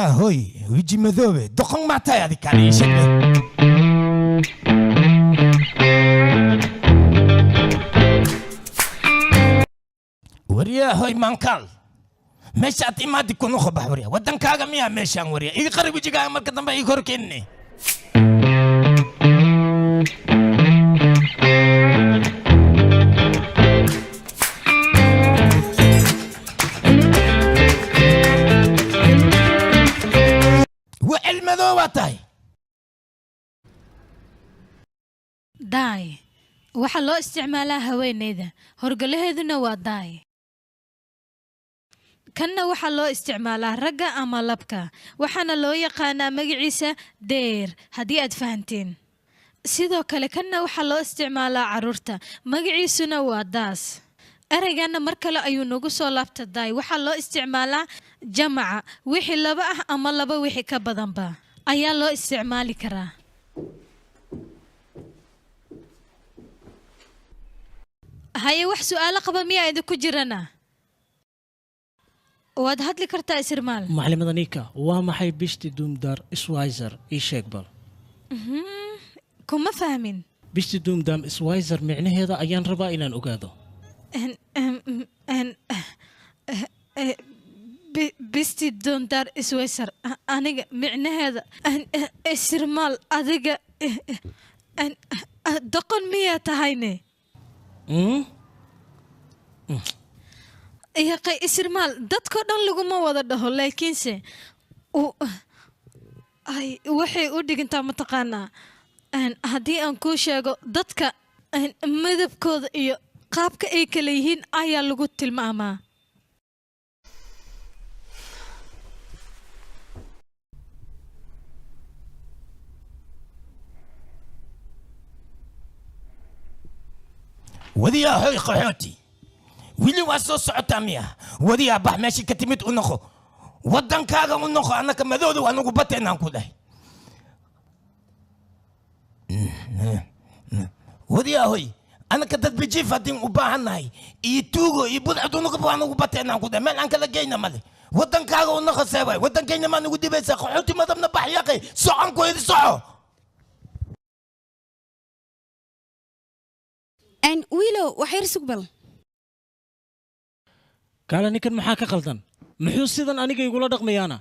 وريا هوي ويجي مذوبة دقن ما تاي هذيك على شكله وريا هوي مانكال مش أتي ما تكون خبح وريا ودن كاغا ميا مشان وريا إيه قريب يجي كاغا مركز تنبا يخور كني وعلم ذواتاي داي waxaa loo isticmaalaa haweeneyda horgalaheeduna waa daay kanna waxaa loo isticmaalaa ragga ama labka waxaana loo yaqaanaa magaciisa deer haddii aad fahanteen sidoo kale kanna waxaa loo isticmaalaa carruurta magaciisuna waa daas erayganna mar kale ayuu nagu soo laabta daay waxaa loo isticmaalaa jamaca wixii laba ah ama laba wixii ka badanba ayaa loo isticmaali karaa haye wax su'aalo qaba miyaa idinku jirana waad hadli kartaa isirmaal maclimada Nika waa maxay bishti doomdar iswayzer ii sheeg bal kuma fahmin bishti doomdam iswayzer micnaheeda ayaan rabaa inaan ogaado bishti doomdar iswayzer aniga micnaheeda isirmaal adiga doqon miyaa tahayne yaqay isirmaal dadko dhan laguma wada dhaho laakiinse waxay u dhigantaa mataqaanaa haddii aan kuu sheego dadka midabkooda iyo qaabka ay kala yihiin ayaa lagu tilmaamaa وديا هاي قحوتي ويلي واسو سعوتاميا وديا بح ماشي كتمت ونخو ودن كاغا ونخو انا كمدود وانا قبتنا كله وديا هاي انا كتت بيجي فاتين وباهناي يتوغو يبدعوا نقب وانا قبتنا كله من انك لقينا مالي ودن كاغا ونخو سيباي ودن كاينا ما نقول دي بس قحوتي ما دمنا بح ياقي صعن كويس صعو أن ويلو وحير سقبل قال نكن maxaa ka qaldan muxuu sidan aniga igula dhaqmayaana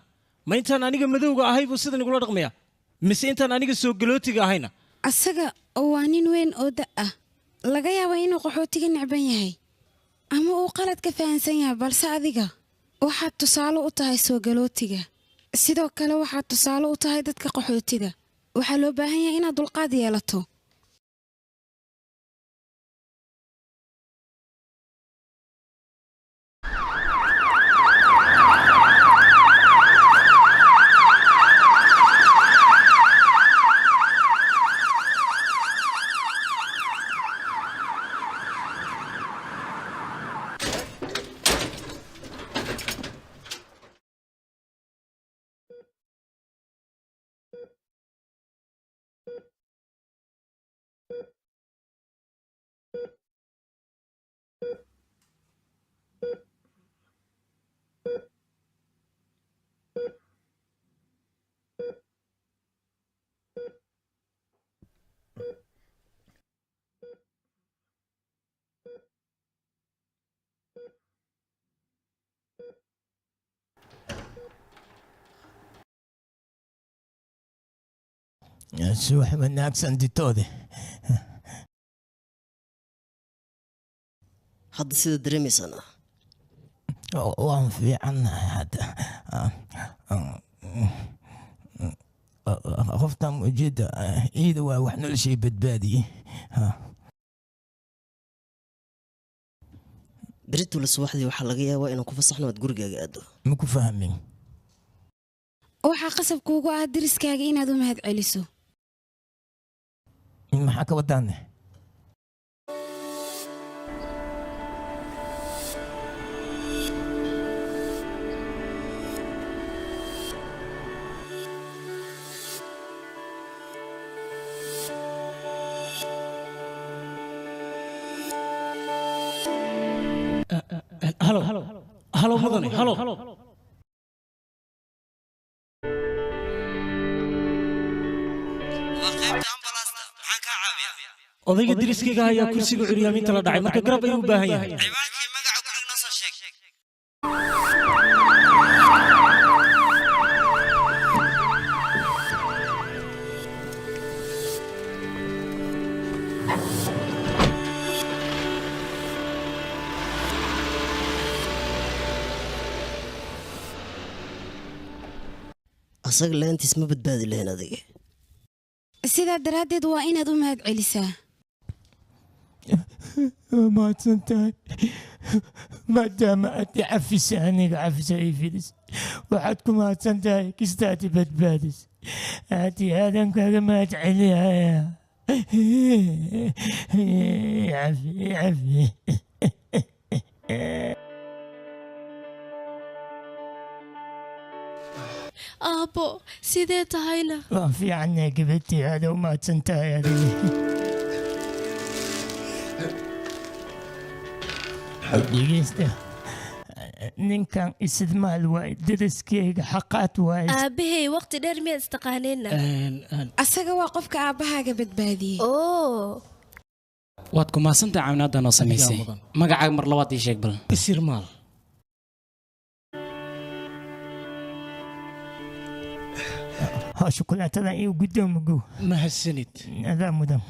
ma intaan aniga madowga ahay buu sidan igula dhaqmaya mise intaan aniga soo galootiga ahayna asaga waa nin weyn oo da ah laga yaabo inuu qaxootiga necban yahay ama uu qalad ka fahansan yahay balse adiga waxaad tusaale u tahay soo galootiga sidoo kale waxaad tusaale u tahay dadka qaxootiga waxaa loo baahan yahay inaad dulqaad yeelato سوح من أكسن دي تودي hadda sida dareemaysana waan fiicanahay hadda qoftan ujeeda ciida waa wax noloshay badbaadiyey beritula subaxdii waxaa laga yaabaa inaan ku fasaxno aad gurigaaga aado ma ku fahmin waxaa qasab kuugu ah deriskaaga inaad u mahad celiso maxaa ka wadaane هلو مدني هلو odayga deriskayga ayaa kursiga curyaaminta la dhacay marka garab ayuu u baahan yahay asaga laantiis ma badbaadi lahayn adiga sidaa daraaddeed waa inaad u mahad celisaa mahadsantahay maadaama aad i cafisa aniga cafisa ii fidis waxaad ku mahadsan tahay kistaad i badbaadis aad iyo aadan kaaga mahad celiyaya cafi aabbo sidee tahayna waan fiicannay gabadhii aada u mahadsan tahay adiga dhegeysta ninkan isidmaal waay deriskeyga xaqaad waay aabbahay waqti dheer miyaad istaqaaneenna asaga waa qofka aabbahaaga badbaadiyey waad ku mahadsantahay caawinaadda noo samaysay magacaaga mar labaad ii sheeg bal isirmaal شوكولاتة إيه قدامك mahadsanid هذا مدام